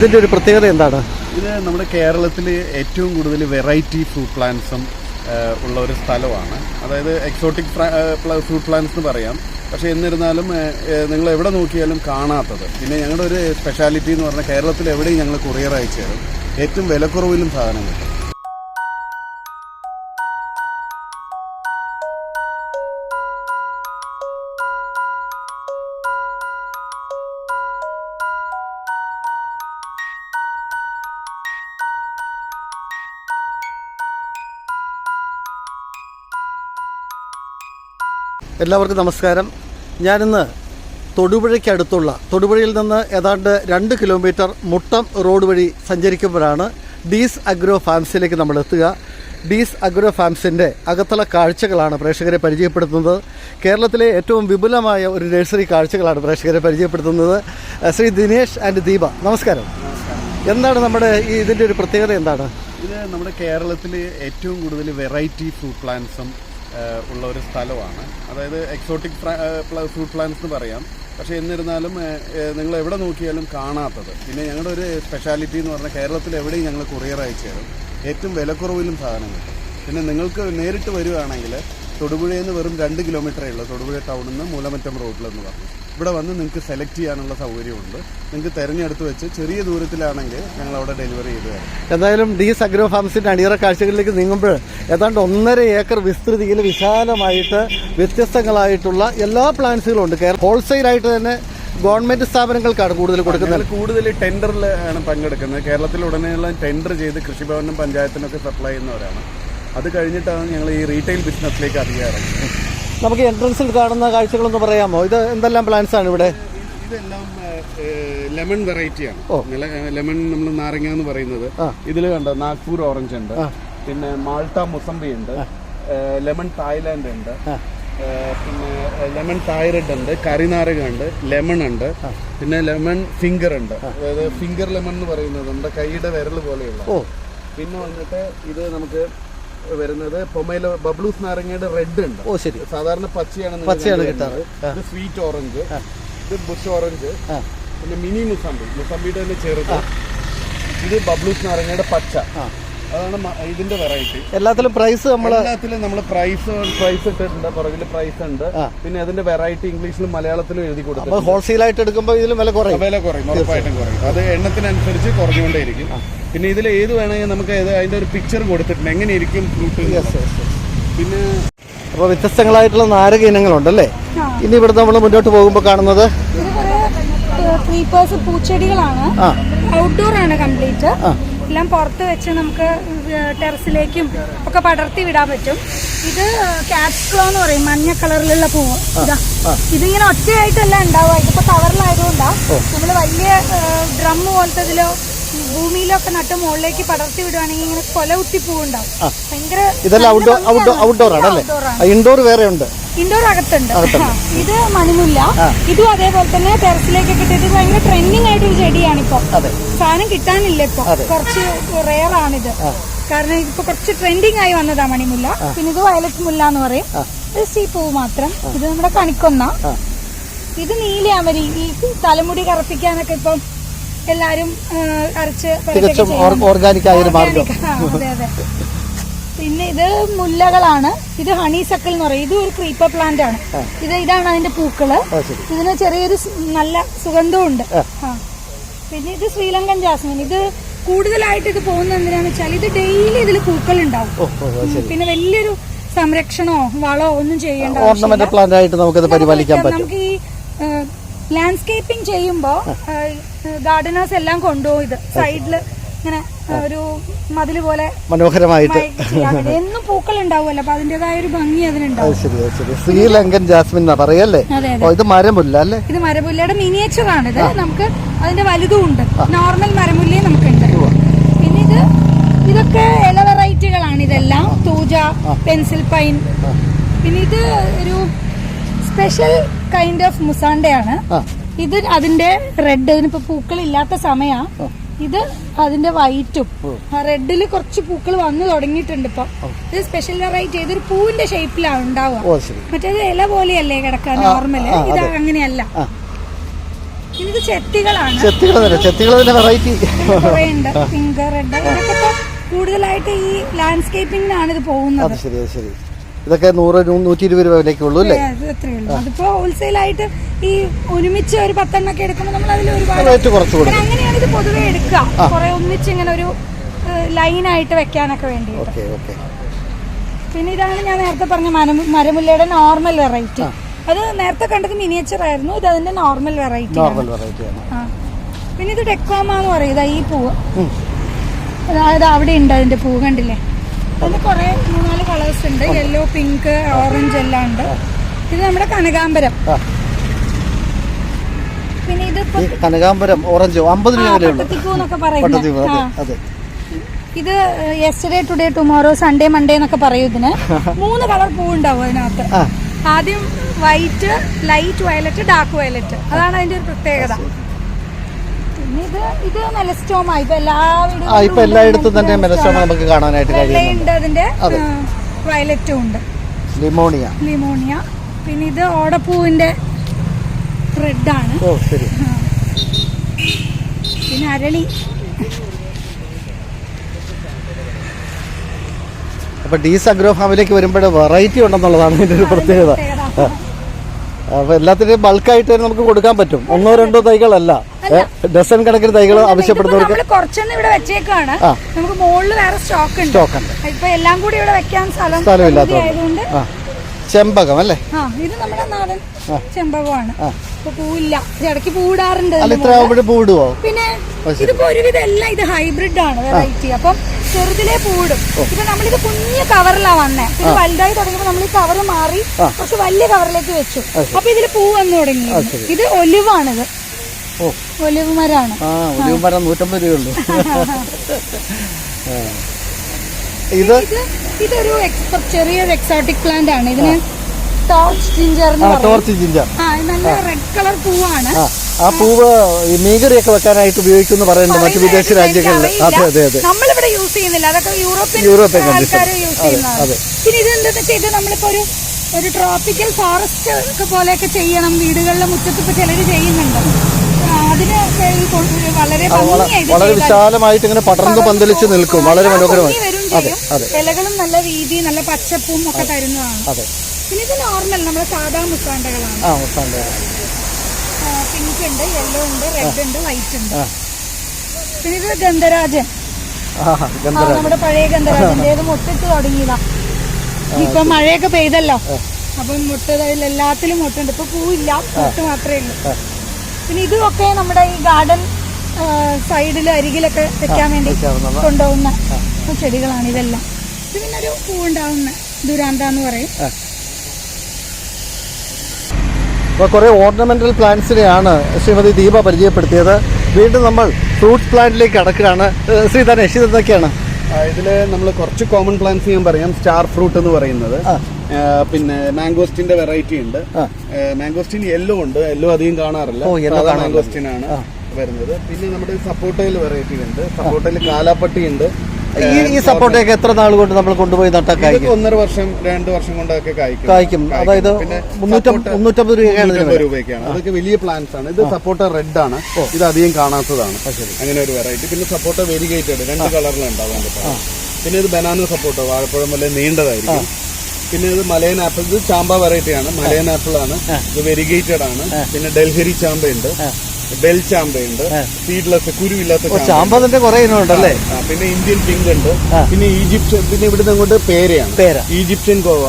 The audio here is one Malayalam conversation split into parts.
ഇതിന്റെ ഒരു പ്രത്യേകത എന്താണ്? ഇത് നമ്മുടെ കേരളത്തിൽ ഏറ്റവും കൂടുതൽ വെറൈറ്റി ഫ്രൂട്ട് പ്ലാന്റ്സും ഉള്ള ഒരു സ്ഥലമാണ്. അതായത് എക്സോട്ടിക് ഫ്രൂട്ട് പ്ലാന്റ്സ് എന്ന് പറയാം. പക്ഷേ എന്നിരുന്നാലും നിങ്ങൾ എവിടെ നോക്കിയാലും കാണാത്തത്. പിന്നെ ഞങ്ങളുടെ ഒരു സ്പെഷ്യാലിറ്റി എന്ന് പറഞ്ഞാൽ കേരളത്തിൽ എവിടെയും ഞങ്ങൾ കൊറിയർ അയച്ചു തരും. ഏറ്റവും വിലക്കുറവിലും സാധനം കിട്ടും. എല്ലാവർക്കും നമസ്കാരം. ഞാനിന്ന് തൊടുപുഴയ്ക്കടുത്തുള്ള തൊടുപുഴയിൽ നിന്ന് ഏതാണ്ട് 2 കിലോമീറ്റർ മുട്ടം റോഡ് വഴി സഞ്ചരിക്കുമ്പോഴാണ് ഡീസ് അഗ്രോ ഫാംസിലേക്ക് നമ്മൾ എത്തുക. ഡീസ് അഗ്രോ ഫാംസിൻ്റെ അകത്തുള്ള കാഴ്ചകളാണ് പ്രേക്ഷകരെ പരിചയപ്പെടുത്തുന്നത്. കേരളത്തിലെ ഏറ്റവും വിപുലമായ ഒരു നഴ്സറി കാഴ്ചകളാണ് പ്രേക്ഷകരെ പരിചയപ്പെടുത്തുന്നത്. ശ്രീ ദിനേഷ് ആൻഡ് ദീപ, നമസ്കാരം. എന്താണ് നമ്മുടെ ഇതിൻ്റെ ഒരു പ്രത്യേകത എന്താണ്? ഇത് നമ്മുടെ കേരളത്തിൽ ഏറ്റവും കൂടുതൽ വെറൈറ്റി ഫ്രൂട്ട് പ്ലാന്റ്സും ഉള്ള ഒരു സ്ഥലമാണ്. അതായത് എക്സോട്ടിക് ഫ്രൂട്ട് പ്ലാന്റ്സ് എന്ന് പറയാം. പക്ഷേ എന്നിരുന്നാലും നിങ്ങൾ എവിടെ നോക്കിയാലും കാണാത്തത്. പിന്നെ ഞങ്ങളുടെ ഒരു സ്പെഷ്യാലിറ്റി എന്ന് പറഞ്ഞാൽ കേരളത്തിൽ എവിടെയും ഞങ്ങൾ കൊറിയർ അയച്ചു തരും. ഏറ്റവും വിലക്കുറവിലും സാധനം കിട്ടും. പിന്നെ നിങ്ങൾക്ക് നേരിട്ട് വരുവാണെങ്കിൽ തൊടുപുഴയിൽ നിന്ന് വെറും 2 കിലോമീറ്ററേ ഉള്ളൂ. തൊടുപുഴ ടൗണിൽ നിന്ന് മൂലമറ്റം റോഡിലെന്ന് പറഞ്ഞു ഇവിടെ വന്ന് നിങ്ങൾക്ക് സെലക്ട് ചെയ്യാനുള്ള സൗകര്യമുണ്ട്. നിങ്ങൾക്ക് തിരഞ്ഞെടുത്ത് വെച്ച് ചെറിയ ദൂരത്തിലാണെങ്കിൽ ഞങ്ങൾ അവിടെ ഡെലിവറി ചെയ്ത് തരാം. എന്തായാലും ഡീസ് അഗ്രോ ഫാംസിൻ്റെ അണിയറ കാഴ്ചകളിലേക്ക് നീങ്ങുമ്പോൾ ഏതാണ്ട് 1.5 ഏക്കർ വിസ്തൃതിയിൽ വിശാലമായിട്ട് വ്യത്യസ്തങ്ങളായിട്ടുള്ള എല്ലാ പ്ലാന്റ്സുകളും ഉണ്ട്. ഹോൾസെയിലായിട്ട് തന്നെ ഗവൺമെന്റ് സ്ഥാപനങ്ങൾക്കാണ് കൂടുതൽ കൊടുക്കുന്നത്. കൂടുതൽ ടെൻഡറിൽ ആണ് പങ്കെടുക്കുന്നത്. കേരളത്തിലുടനീളം ടെൻഡർ ചെയ്ത് കൃഷിഭവനും പഞ്ചായത്തിനൊക്കെ സപ്ലൈ ചെയ്യുന്നവരാണ്. അത് കഴിഞ്ഞിട്ടാണ് ഞങ്ങൾ ഈ റീറ്റെയിൽ ബിസിനസ്സിലേക്ക് അധികം ഇറങ്ങുന്നത്. നമുക്ക് എൻട്രൻസിൽ കാണുന്ന കാഴ്ചകളൊന്ന് പറയാമോ? ഇത് എന്തെല്ലാം പ്ലാന്റ്സ് ആണ് ഇവിടെ? ഇതെല്ലാം ലെമൺ വെറൈറ്റിയാണ്. ലെമൺ നമ്മൾ നാരങ്ങ എന്ന് പറയുന്നത്. ഇതിൽ കണ്ടോ നാഗ്പൂർ ഓറഞ്ച് ഉണ്ട്, പിന്നെ മാൾട്ട മുസംബി ഉണ്ട്, ലെമൺ തായ്ലാൻഡ് ഉണ്ട്, പിന്നെ ലെമൺ തായ്റഡ് ഉണ്ട്, കരിനാരക ഉണ്ട്, ലെമൺ ഉണ്ട്, പിന്നെ ലെമൺ ഫിംഗർ ഉണ്ട്. അതായത് ഫിംഗർ ലെമൺ എന്ന് പറയുന്നത് നമ്മുടെ കൈയുടെ വിരൽ പോലെയുള്ള. പിന്നെ വന്നിട്ട് ഇത് നമുക്ക് വരുന്നത് പൊമേലോ ബബ്ലൂസ് നാരങ്ങയുടെ റെഡ് ഉണ്ട്. ശരി. സാധാരണ പച്ചയാണ് കിട്ടാറ്. ഇത് സ്വീറ്റ് ഓറഞ്ച്, ഇത് ബുഷ് ഓറഞ്ച്, പിന്നെ മിനി മുസംബിയുടെ തന്നെ ചെറുത്. ഇത് ബബ്ലൂസ് നാരങ്ങയുടെ പച്ച. അതാണ് ഇതിന്റെ വെറൈറ്റി. എല്ലാത്തിലും പ്രൈസ് നമ്മൾ പ്രൈസ് ഇട്ടിട്ടുണ്ട്. പുറകിൽ പ്രൈസ് ഉണ്ട്. പിന്നെ അതിന്റെ വെറൈറ്റി ഇംഗ്ലീഷിലും മലയാളത്തിലും എഴുതി കൊടുക്കും. ഹോൾസെയിൽ ആയിട്ട് എടുക്കുമ്പോൾ ഇതിലും വില കുറയും. ഉറപ്പായിട്ടും കുറയും. അത് എണ്ണത്തിനനുസരിച്ച് കുറഞ്ഞുകൊണ്ടേയിരിക്കും. പിന്നെ ഇതിൽ ഏത് വേണമെങ്കിൽ നമുക്ക് അതിന്റെ ഒരു പിക്ചർ കൊടുത്തിട്ടുണ്ട്, എങ്ങനെ ഇരിക്കും ഫ്രൂട്ട്. പിന്നെ അപ്പോൾ വ്യത്യസ്തങ്ങളായിട്ടുള്ള നാരക ഇനങ്ങളുണ്ടല്ലേ. ഇനി ഇവിടെ നമ്മൾ മുന്നോട്ട് പോകുമ്പോൾ കാണുന്നത് പൂച്ചെടികളാണ്. ഔട്ട്ഡോർ ആണ് കംപ്ലീറ്റ്. എല്ലാം പുറത്ത് വെച്ച് നമുക്ക് ടെറസിലേക്കും ഒക്കെ പടർത്തി വിടാൻ പറ്റും. ഇത് കാറ്റ്സ്ക്ലോ എന്ന് പറയും, മഞ്ഞ കളറിലുള്ള പൂവ്. ഇതിങ്ങനെ ഒറ്റയായിട്ടല്ല ഉണ്ടാവുക. ഇതിപ്പോ കവറിലായതുകൊണ്ടാ. നമ്മള് വലിയ ഡ്രം പോലത്തെ ഇതിലോ ഭൂമിയിലോ ഒക്കെ നട്ട് മുകളിലേക്ക് പടർത്തി വിടുവാണെങ്കിൽ ഇങ്ങനെ കൊല കുത്തി പൂവുണ്ടാവും. ഭയങ്കര ഔട്ട്ഡോർ ആണല്ലേ. ഇൻഡോർ വേറെ ഉണ്ട്. ഇൻഡോർ അകത്തുണ്ട്. ഇത് മണിമുല്ല. ഇതും അതേപോലെ തന്നെ ടെറസിലേക്കൊക്കെ ഇട്ടിട്ട് ഭയങ്കര ട്രെൻഡിങ് ആയിട്ടൊരു ചെടിയാണ്. ഇപ്പൊ സാധനം കിട്ടാനില്ല. ഇപ്പൊ കുറച്ച് റെയർ ആണിത്. കാരണം ഇതിപ്പോ കുറച്ച് ട്രെൻഡിങ് ആയി വന്നതാ മണിമുല്ല. പിന്നെ ഇത് വയലറ്റ് മുല്ല എന്ന് പറയും. ഇത് സീ പൂവ് മാത്രം. ഇത് നമ്മുടെ കണിക്കൊന്ന. ഇത് നീലയാമരി. ഈ തലമുടി കറുപ്പിക്കാനൊക്കെ ഇപ്പം എല്ലാരും അരച്ച് ഓർഗാനിക് ആയ ഒരു മാർഗ്ഗം. അതെ അതെ. പിന്നെ ഇത് മുല്ലകളാണ്. ഇത് ഹണി സക്കിൾ എന്ന് പറയും. ഇതും ഒരു ക്രീപ്പർ പ്ലാന്റ് ആണ്. ഇതാണ് അതിന്റെ പൂക്കള്. ഇതിന് ചെറിയൊരു നല്ല സുഗന്ധവും ഉണ്ട്. പിന്നെ ഇത് ശ്രീലങ്കൻ ജാസ്മിൻ. ഇത് കൂടുതലായിട്ട് ഇത് പോകുന്നത് എന്തിനാന്ന് വെച്ചാൽ ഇത് ഡെയിലി ഇതിൽ പൂക്കൾ ഉണ്ടാവും. പിന്നെ വലിയൊരു സംരക്ഷണമോ വളമോ ഒന്നും ചെയ്യേണ്ട. ഓർണമെന്റൽ പ്ലാന്റ് ആയിട്ട് നമുക്കത് പരിപാലിക്കാൻ പറ്റും. നമുക്ക് ഈ ലാൻഡ്സ്കേപ്പിംഗ് ചെയ്യുമ്പോ ഗാർഡനേഴ്സ് എല്ലാം കൊണ്ടുപോകും. ഇത് സൈഡില് ഇങ്ങനെ ഒരു മതില് പോലെ മനോഹരമായിട്ട് എന്നും പൂക്കൾ ഉണ്ടാവുമല്ലോ. അപ്പൊ അതിന്റേതായ ഒരു ഭംഗി അതിനുണ്ടാവും. ശ്രീലങ്കൻ ജാസ്മിൻ പറയുമല്ലേ. ഇത് മരമുല്ല അല്ലേ. ഇത് മരമുല്ലയുടെ മിനിയേച്ചർ ആണ്. ഇത് നമുക്ക് അതിന്റെ വലുതും ഉണ്ട്. നോർമൽ മരമുല്ലയും നമുക്കുണ്ട്. പിന്നെ ഇതൊക്കെ ഇല വെറൈറ്റികളാണ്. ഇതെല്ലാം തൂജ, പെൻസിൽ പൈൻ. പിന്നെ ഇത് ഒരു സ്പെഷ്യൽ കൈൻഡ് ഓഫ് മുസാണ്ടയാണ്. ഇത് അതിന്റെ റെഡ്. ഇതിനിപ്പോ പൂക്കൾ ഇല്ലാത്ത സമയാ. ഇത് അതിന്റെ വൈറ്റും റെഡില് കുറച്ച് പൂക്കൾ വന്നു തുടങ്ങിയിട്ടുണ്ട്. ഇപ്പൊ ഇത് സ്പെഷ്യൽ വെറൈറ്റി. ഇതൊരു പൂവിന്റെ ഷേപ്പിലാണ് ഉണ്ടാവുക. മറ്റേത് ഇല പോലെയല്ലേ കിടക്കാൻ നോർമല്. ഇത് അങ്ങനെയല്ല. ഇനി ഇത് ചെത്തികളാണ്. ചെത്തികൾ വെറൈറ്റി കുറേ ഉണ്ട്. പിങ്ക്, റെഡ്, ഇതൊക്കെ ഇപ്പൊ കൂടുതലായിട്ട് ഈ ലാൻഡ്സ്കേപ്പിംഗിനാണ് ഇത് പോകുന്നത്. ശരി. ഇതൊക്കെ 100-120 രൂപ വിലയ്ക്ക് ഉള്ളൂ അല്ലേ? അത്രേ ഉള്ളൂ. അതിപ്പോ ഹോൾസെയിലായിട്ട് ഈ ഒരുമിച്ച് ഒരു 10 എടുക്കുമ്പോൾ നമ്മൾ അതിൽ ഒരുപാട് റേറ്റ് കുറച്ച് കൊടുക്കും. അങ്ങനെയാണ് ഇത് പൊതുവെ എടുക്കുക. കുറെ ഒന്നിച്ച് ഇങ്ങനെ ഒരു ലൈനായിട്ട് വെക്കാനൊക്കെ വേണ്ടി. പിന്നെ ഇതാണ് ഞാൻ നേരത്തെ പറഞ്ഞ മരമുല്ലയുടെ നോർമൽ വെറൈറ്റി. അത് നേരത്തെ കണ്ടത് മിനിയേച്ചർ ആയിരുന്നു. ഇത് അതിന്റെ നോർമൽ വെറൈറ്റി. പിന്നെ ഇത് ഡെക്കോമ എന്ന് പറയുന്നത് ഈ പൂവ്. അതായത് അവിടെ ഉണ്ട് അതിന്റെ പൂവ്, കണ്ടില്ലേ? അതിന് കുറെ 3-4 കളേഴ്സ് ഉണ്ട്. യെല്ലോ, പിങ്ക്, ഓറഞ്ച് എല്ലാം ഉണ്ട്. ഇത് നമ്മുടെ കനകാംബരം. പിന്നെ ഇത് കനകാംബരം ഓറഞ്ച് 50 രൂപ എന്നൊക്കെ പറയുന്നത്. ഇത് yesterday, today, tomorrow, Sunday, Monday എന്നൊക്കെ പറയും. ഇതിന് 3 കളർ പൂവുണ്ടാവും അതിനകത്ത്. ആദ്യം white, light violet, dark violet. അതാണ് അതിന്റെ ഒരു പ്രത്യേകത. പിന്നെ ഇത് മെലസ്റ്റോമ. ഇപ്പൊ എല്ലായിടത്തും തന്നെ മെലസ്റ്റോമ നമുക്ക് കാണാനായിട്ട് കഴിയുന്നുണ്ട്. അതിന്റെ വയലറ്റും ഉണ്ട്. ലിമോണിയ. പിന്നെ ഇത് ഓടപ്പൂവിന്റെ റെഡ് ആണ്. പിന്നെ അരളി. അപ്പൊ ഡീസ് അഗ്രോ ഫാമിലേക്ക് വരുമ്പോൾ വെറൈറ്റി ഉണ്ടെന്നുള്ളതാണ് ഇതിന്റെ ഒരു പ്രത്യേകത. അപ്പൊ എല്ലാത്തിനും ബൾക്കായിട്ട് നമുക്ക് കൊടുക്കാൻ പറ്റും. 1-2 തൈകളല്ല, ഡസൻ കണക്കിന് തൈകൾ ആവശ്യപ്പെടുന്നവർക്ക് കുറച്ചൊന്നും ഇവിടെ വെച്ചേക്കാണ്. നമുക്ക് മുകളിൽ വേറെ സ്റ്റോക്ക് ഉണ്ട്. ഇപ്പൊ എല്ലാം കൂടി ഇവിടെ വെക്കാൻ സ്ഥലമില്ലാത്തതുകൊണ്ട് ചെമ്പകം അല്ലേ? ഇത് നമ്മുടെ നാടൻ ചെമ്പകമാണ്. ഇപ്പൊ പൂവില്ല, ഇടയ്ക്ക് പൂവിടാറുണ്ട്. പിന്നെ ഇതിപ്പോ ഒരുവിധം എല്ലാം ഇത് ഹൈബ്രിഡ് ആണ് വെറൈറ്റി. അപ്പം ചെറുതിലേ പൂവിടും. ഇപ്പൊ നമ്മളിത് കുഞ്ഞു കവറിലാ വന്നേ. പിന്നെ വലുതായി തുടങ്ങിയപ്പോ നമ്മൾ ഈ കവർ മാറി കുറച്ച് വലിയ കവറിലേക്ക് വെച്ചു. അപ്പൊ ഇതില് പൂ വന്നു തുടങ്ങി. ഇത് ഒലിവാണിത്. ഒലിവ് മരമാണ്. ഒലിവ് മരം 150 രൂപയുള്ളൂ. ഇതൊരു ചെറിയൊരു എക്സോട്ടിക് പ്ലാന്റ് ആണ്. ഇതിന് ടോർച്ച് ജിഞ്ചർ. നല്ല റെഡ് കളർ പൂവാണ്. ആ പൂവ് മീകറിയൊക്കെ വെക്കാനായിട്ട് ഉപയോഗിക്കുന്നു പറയുന്നുണ്ട് മറ്റു വിദേശ രാജ്യങ്ങളിൽ. നമ്മളിവിടെ യൂസ് ചെയ്യുന്നില്ല, അതൊക്കെ യൂറോപ്യൻ ആൾക്കാർ യൂസ് ചെയ്യുന്നതാണ്. പിന്നെ ഇതെന്താ വെച്ചാൽ ഇത് നമ്മളിപ്പോ ഒരു ട്രോപ്പിക്കൽ ഫോറസ്റ്റ് ഒക്കെ പോലെയൊക്കെ ചെയ്യണം. വീടുകളിലെ മുറ്റത്ത് ഇപ്പൊ ചിലര് ചെയ്യുന്നുണ്ട്. അതിന് വളരെ വിശാലമായിട്ട് ഇങ്ങനെ പടർന്നു പന്തലിച്ച് നിൽക്കും. വളരെ മനോഹരമായി. ഇലകളും നല്ല വീതി, നല്ല പച്ചപ്പും ഒക്കെ തരുന്നതാണ്. പിന്നെ ഇത് നോർമൽ നമ്മുടെ സാധാ മുസാണ്ടകളാണ്. പിങ്ക് ഉണ്ട്, യെല്ലോ ഉണ്ട്, റെഡ് ഉണ്ട്, വൈറ്റ് ഉണ്ട്. പിന്നെ ഇത് ഗന്ധരാജൻ. നമ്മുടെ പഴയ ഗന്ധരാജന്റെ മുട്ടിട്ട് തുടങ്ങിയതാ. ഇപ്പൊ മഴയൊക്കെ പെയ്തല്ലോ, അപ്പം മുട്ടയിൽ എല്ലാത്തിലും മുട്ടുണ്ട്. ഇപ്പൊ പൂവില്ല, മുട്ട് മാത്രമേ ഉള്ളൂ. പിന്നെ ഇതൊക്കെ നമ്മുടെ ഈ ഗാർഡൻ സൈഡില് അരികിലൊക്കെ വെക്കാൻ വേണ്ടി കൊണ്ടുപോകുന്ന ചെടികളാണ് ഇതെല്ലാം. ഇത് പിന്നെ ഒരു പൂവുണ്ടാവുന്ന ദുരാന്ത എന്ന് പറയും. കുറെ ഓർണമെന്റൽ പ്ലാന്റ്സിനെയാണ് ശ്രീമതി ദീപ പരിചയപ്പെടുത്തിയത്. വീണ്ടും നമ്മൾ ഫ്രൂട്ട്സ് പ്ലാന്റിലേക്ക് കടക്കുകയാണ്. ശ്രീ ധനേഷ്, ഇതൊക്കെയാണ് ഇതില് നമ്മൾ കുറച്ച് കോമൺ പ്ലാന്റ്സ് ഞാൻ പറയാം. സ്റ്റാർ ഫ്രൂട്ട് എന്ന് പറയുന്നത്, പിന്നെ മാംഗോസ്റ്റിന്റെ വെറൈറ്റി ഉണ്ട്. മാംഗോസ്റ്റിൻ യെല്ലോ ഉണ്ട്. യെല്ലോ അധികം കാണാറില്ല, മാംഗോസ്റ്റിൻ ആണ് വരുന്നത്. പിന്നെ നമ്മുടെ സപ്പോട്ടയിൽ വെറൈറ്റി ഉണ്ട്. സപ്പോട്ടയിൽ കാലാപ്പട്ടി ഉണ്ട്. ഈ സപ്പോർട്ടൊക്കെ എത്ര നാൾ കൊണ്ട് നമ്മൾ കൊണ്ടുപോയി നട്ടാൽ 1.5 വർഷം 2 വർഷം കൊണ്ടൊക്കെ കായ്ക്കും. അതായത് 350 രൂപയ്ക്കാണ്. അതൊക്കെ വലിയ പ്ലാന്റ്സ് ആണ്. ഇത് സപ്പോർട്ട റെഡ് ആണ്. ഇത് അധികം കാണാത്തതാണ്. അങ്ങനെ ഒരു വെറൈറ്റി. പിന്നെ സപ്പോർട്ട വെരിഗേറ്റഡ് 2 കളറിലുണ്ടാവും. പിന്നെ ഇത് ബനാന സപ്പോർട്ട, വാഴപ്പഴം പോലെ നീണ്ടതായിരിക്കും. പിന്നെ ഇത് മലയൻ ആപ്പിൾ. ഇത് ചാമ്പ വെറൈറ്റി ആണ്. മലയൻ ആപ്പിൾ ആണ്. ഇത് വെരിഗേറ്റഡ് ആണ്. പിന്നെ ഡൽഹരി ചാമ്പയുണ്ട്, ബെൽ ചാമ്പയുണ്ട്, സീഡ്ലെസ് കുരുവില്ലാത്ത ചാമ്പ തന്നെ കുറെ ഇനമുണ്ടല്ലേ. പിന്നെ ഇന്ത്യൻ പിങ്ക് ഉണ്ട്. പിന്നെ ഈജിപ്ഷ്യൻ, പിന്നെ ഇവിടുന്ന് അങ്ങോട്ട് പേരയാണ്. ഈജിപ്ഷ്യൻ ഗോവ,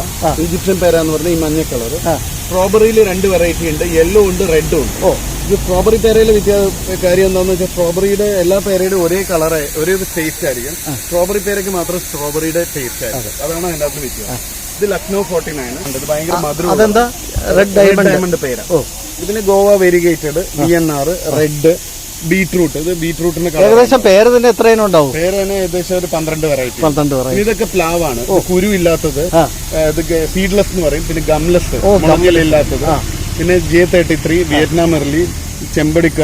ഈജിപ്ഷ്യൻ പേര എന്ന് പറഞ്ഞാൽ ഈ മഞ്ഞ കളർ. സ്ട്രോബെറിയിൽ 2 വെറൈറ്റി ഉണ്ട്, യെല്ലോ ഉണ്ട്, റെഡും ഉണ്ട്. ഇത് സ്ട്രോബെറി പേരയിലെ കാര്യം എന്താണെന്ന് വെച്ചാൽ സ്ട്രോബെറിയുടെ എല്ലാ പേരയുടെ ഒരേ കളറ്, ഒരേ ടേസ്റ്റ് ആയിരിക്കും. സ്ട്രോബെറി പേരയ്ക്ക് മാത്രം സ്ട്രോബെറിയുടെ ടേസ്റ്റ് ആയിരിക്കും. അതാണ് അതിൻ്റെ അകത്ത് വ്യത്യാസം. ഇത് ലക്നോ 49 ഉണ്ട്. ഇത് ഭയങ്കര മധുരം. റെഡ് ഡയമണ്ട് പേര. ഇതിന് Goa variegated, VNR, red, beetroot. ഇത് ബീട്രൂട്ടിന്റെ ഏകദേശം പേര് തന്നെ എത്ര ഉണ്ടാവും? പേര് തന്നെ ഏകദേശം ഒരു 12 വെറൈറ്റി. ഇതൊക്കെ പ്ലാവാണ്. കുരു ഇല്ലാത്തത്, ഇത് സീഡ്ലെസ് എന്ന് പറയും. പിന്നെ ഗംലെസ്, മുളങ്ങിലില്ലാത്തത്. പിന്നെ J33, വിയറ്റ്നാം എർലി, ചെമ്പടിക്ക.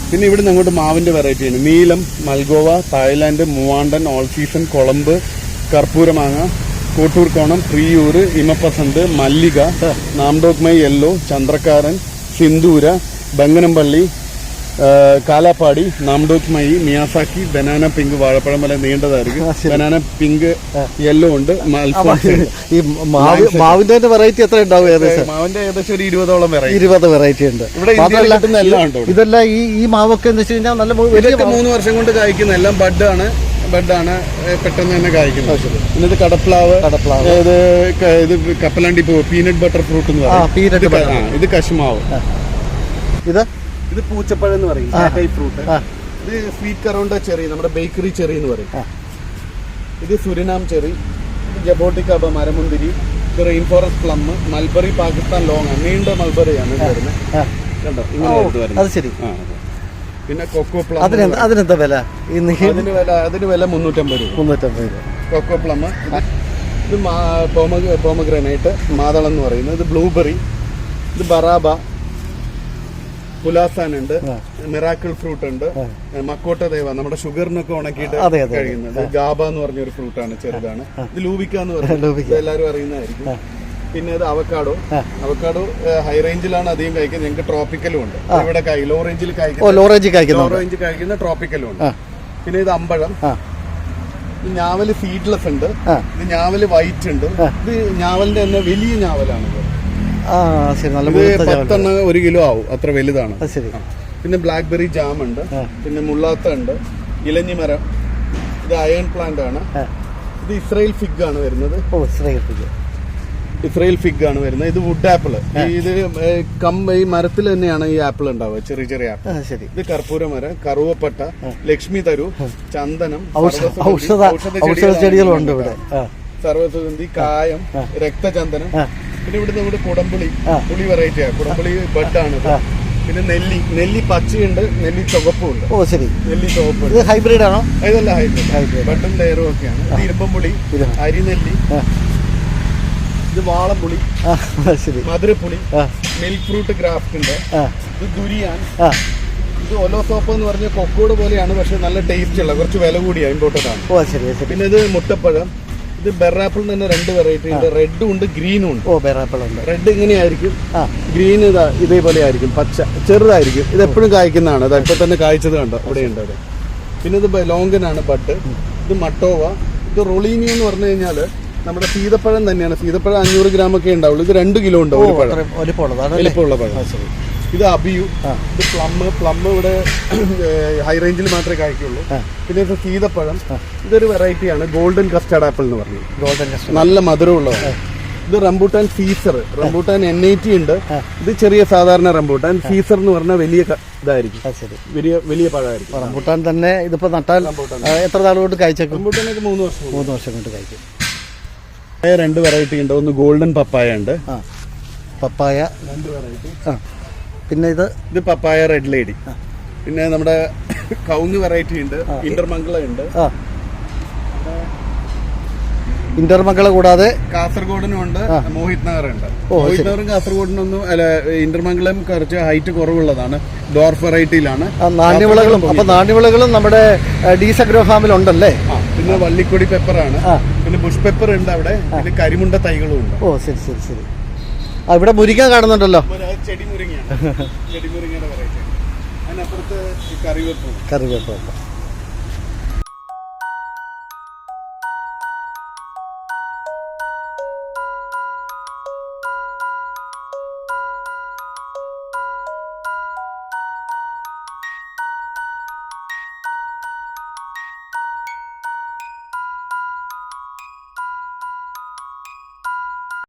പിന്നെ ഇവിടുന്ന് അങ്ങോട്ട് മാവിന്റെ വെറൈറ്റി ആണ്. Neelam, Malgova, Thailand, Moovandan, all season, Kolambu, Karpooramanga, Kottoorkonam, Priyoor, Imampasand, Mallika, Nam Dok Mai yellow, Chandrakkaran, Sindoora, Banganapalli, Kalapadi, Nam Dok Mai, Miyazaki, banana pink, വാഴപ്പഴം പോലെ നീണ്ടതായിരിക്കും. ബനാന പിങ്ക്, യെല്ലോ ഉണ്ട്. ഈ മാവിന്റെ വെറൈറ്റി എത്ര ഉണ്ടാവും ഏകദേശം? മാവിന്റെ ഏകദേശം ഒരു 20ഓളം വെറൈറ്റി. 20 വെറൈറ്റി ഉണ്ട്. ഇവിടെ ഇന്ത്യയിൽ കിട്ടുന്ന എല്ലാം ഉണ്ട്. ഇതെല്ലാം ഈ മാവൊക്കെ എന്ന് വെച്ച് കഴിഞ്ഞാൽ നല്ല വലിയ 3 വർഷം കൊണ്ട് കായ്ക്കുന്ന എല്ലാം ബഡാണ് പെട്ടെന്ന് തന്നെ കായ്ക്കുന്നത്. പിന്നെ ഇത് കടപ്ലാവ്, ഇത് കപ്പലണ്ടി പൂ, പീനട്ട് ബട്ടർ ഫ്രൂട്ട് എന്ന് പറയും. ഇത് കശുമാവ്. ഇത് പൂച്ചപ്പഴം എന്ന് പറയും, ഫ്രൂട്ട്. ഇത് സ്വീറ്റ് കറോണ്ട ചെറി, നമ്മുടെ ബേക്കറി ചെറി എന്ന് പറയും. ഇത് സുരിനാം ചെറി, ഇത് ജബോട്ടിക്കാബ മരമുന്തിരി, ഇത് rain forest plum, mulberry Pakistan long ആണ്, നീണ്ട മൽബറിയാണ് ഇത് വരുന്നത്. കണ്ടോ, ഇങ്ങനെ വരുന്നത്. പിന്നെ കൊക്കോ പ്ലം, അതിനെന്താ വില? അതിന് വില 350 രൂപ. Coco plum. ഇത് പോമഗ്രാനൈറ്റ്, മാതളം എന്ന് പറയുന്നത്. ഇത് ബ്ലൂബെറി, ഇത് ബറാബ, പുലാസാൻ ഉണ്ട്, മിറാക്കിൾ ഫ്രൂട്ട് ഉണ്ട്, മക്കോട്ട ദേവ, നമ്മുടെ ഷുഗറിനൊക്കെ ഉണക്കിയിട്ട് കഴിയുന്നത്. ഗാബ എന്ന് പറഞ്ഞൊരു ഫ്രൂട്ടാണ്, ചെറുതാണ്. ഇത് ലൂബിക്ക എന്ന് പറയുന്നത് എല്ലാവരും അറിയുന്നതായിരിക്കും. പിന്നെ ഇത് അവക്കാഡോ ഹൈ റേഞ്ചിലാണ് അധികം കഴിക്കുന്നത്. ഞങ്ങൾക്ക് ട്രോപ്പിക്കലും ഉണ്ട്. ഇവിടെ ലോ റേഞ്ചിൽ കഴിക്കുന്ന ട്രോപ്പിക്കലും ഉണ്ട്. പിന്നെ ഇത് അമ്പഴം. ഇത് ഞാവല് സീഡ്ലെസ് ഉണ്ട്. ഇത് ഞാവല് വൈറ്റ് ഉണ്ട്. ഇത് ഞാവലിന്റെ തന്നെ വലിയ ഞാവലാണ്. ഇത് 10 1 കിലോ ആവും, അത്ര വലുതാണ്. പിന്നെ ബ്ലാക്ക്ബെറി ജാം ഉണ്ട്. പിന്നെ മുള്ളാത്ത ഉണ്ട്, ഇലഞ്ഞിമരം. ഇത് അയൺ പ്ലാന്റ് ആണ്. ഇത് ഇസ്രായേൽ ഫിഗ് ആണ് വരുന്നത്. ഇസ്രായേൽ ഫിഗ് ആണ് വരുന്നത്. ഇത് വുഡ് ആപ്പിൾ. ഇത് ഈ മരത്തിൽ തന്നെയാണ് ഈ ആപ്പിൾ ഉണ്ടാവുക, ചെറിയ ചെറിയ ആപ്പിൾ. ഇത് കർപ്പൂര മരം, കറുവപ്പട്ട, ലക്ഷ്മി തരു, ചന്ദനം, ഔഷധച്ചെടികളുണ്ട് ഇവിടെ. സർവ്വസുഗന്ധി, കായം, രക്തചന്ദനം. പിന്നെ ഇവിടെ നമ്മുടെ കുടംപുളി, പുളി വെറൈറ്റിയാണ്. കുടംപുളി ബഡാണ്. പിന്നെ നെല്ലി പച്ചയുണ്ട്, നെല്ലി ചുവപ്പുണ്ട്. നെല്ലി ചുവപ്പുണ്ട്. ഹൈബ്രിഡ് ആണോ? ഇതല്ല ഹൈബ്രിഡ്, ബഡും ലെയറും ഒക്കെയാണ്. ഇത് ഇരുമ്പംപുളി, അരിനെല്ലി, ഇത് വാളംപുളി, മധുരപ്പുളി, മിൽക്ക് ഫ്രൂട്ട് ഗ്രാഫ്റ്റ് ഉണ്ട്. ഇത് ദുരിയാൻ. ഇത് ഒലോസോപ്പ് എന്ന് പറഞ്ഞ കൊക്കോട് പോലെയാണ്, പക്ഷെ നല്ല ടേസ്റ്റ് ഉള്ള, കുറച്ച് വില കൂടിയാണ്, ഇമ്പോർട്ടഡ് ആണ്. പിന്നെ ഇത് മുട്ടപ്പഴം. ഇത് ബെറാപ്പിൾ തന്നെ 2 വെറൈറ്റി ഉണ്ട്, റെഡും ഉണ്ട്, ഗ്രീനും ഉണ്ട്. റെഡ് ഇങ്ങനെയായിരിക്കും, ഗ്രീൻ ഇതേപോലെ ആയിരിക്കും, പച്ച ചെറുതായിരിക്കും. ഇത് എപ്പോഴും കായ്ക്കുന്നതാണ്. അത് ഇപ്പൊ തന്നെ കായ്ച്ചത് കണ്ടോ, ഇവിടെ ഉണ്ട് അത്. പിന്നെ ഇത് ലോങ്കനാണ്, ബഡ്. ഇത് മട്ടോവ. ഇത് റൊളീനി എന്ന് പറഞ്ഞു കഴിഞ്ഞാല് നമ്മുടെ സീതപ്പഴം തന്നെയാണ്. സീതപ്പഴം 500 ഗ്രാം ഒക്കെ ഉണ്ടാവുള്ളൂ. ഇത് 2 കിലോ ഉണ്ട് ഒരു പഴം, വലിപ്പമുള്ള പഴം. ഇത് അബിയു. ഇത് പ്ലം ഇവിടെ ഹൈ റേഞ്ചിൽ മാത്രമേ കായ്ക്കുള്ളൂ. പിന്നെ ഇത് സീതപ്പഴം. ഇതൊരു വെറൈറ്റിയാണ്, ഗോൾഡൻ കസ്റ്റാർഡ് ആപ്പിൾ എന്ന് പറഞ്ഞു. നല്ല മധുരമുള്ളതാണ്. ഇത് റംബൂട്ടാൻ സീസർ. റംബൂട്ടാൻ NAT ഉണ്ട്. ഇത് ചെറിയ സാധാരണ റംബൂട്ടാൻ. സീസർ എന്ന് പറഞ്ഞാൽ വലിയ ഇതായിരിക്കും, വലിയ പഴമായിരിക്കും. റംബൂട്ടാൻ തന്നെ ഇതിപ്പോ നട്ടാൽ എത്ര നാൾ കൊണ്ട് കായ്ച്ചേക്കും? റംബൂട്ടാനൊക്കെ 3 വർഷം കൊണ്ട് കായ്ക്കും. 2 വെറൈറ്റി ഉണ്ട്. ഒന്ന് ഗോൾഡൻ പപ്പായ ഉണ്ട്. പപ്പായ 2 വെറൈറ്റി. പിന്നെ ഇത് പപ്പായ റെഡ് ലേഡി. പിന്നെ നമ്മുടെ കൗങ്ങ് വെറൈറ്റി ഉണ്ട്. ഇന്റർമംഗള ഉണ്ട്. ഇന്റർമംഗള കൂടാതെ കാസർഗോഡിനും ഉണ്ട്, മോഹിത് നഗർ ഉണ്ട്. മോഹിത് നഗറും കാസർഗോഡിനൊന്നും അല്ല, ഇന്റർമംഗലം കുറച്ച് ഹൈറ്റ് കുറവുള്ളതാണ്, ഡോർഫ് വെറൈറ്റിയിലാണ്. നാണ്യവിളകളും നമ്മുടെ ഡീസ് അഗ്രോ ഫാമിൽ ഉണ്ടല്ലേ. പിന്നെ വള്ളിക്കൊടി പെപ്പറാണ്. പിന്നെ ബുഷ് പെപ്പർ ഉണ്ട് അവിടെ. പിന്നെ കരിമുണ്ട തൈകളും ഉണ്ട്. ശരി. ഇവിടെ മുരിങ്ങ കാണുന്നുണ്ടല്ലോ. ചെടി മുരിങ്ങയാണ്, ചെടി മുരിങ്ങയുടെ വെറൈറ്റി. അതിനപ്പുറത്ത് കറിവേപ്പ്.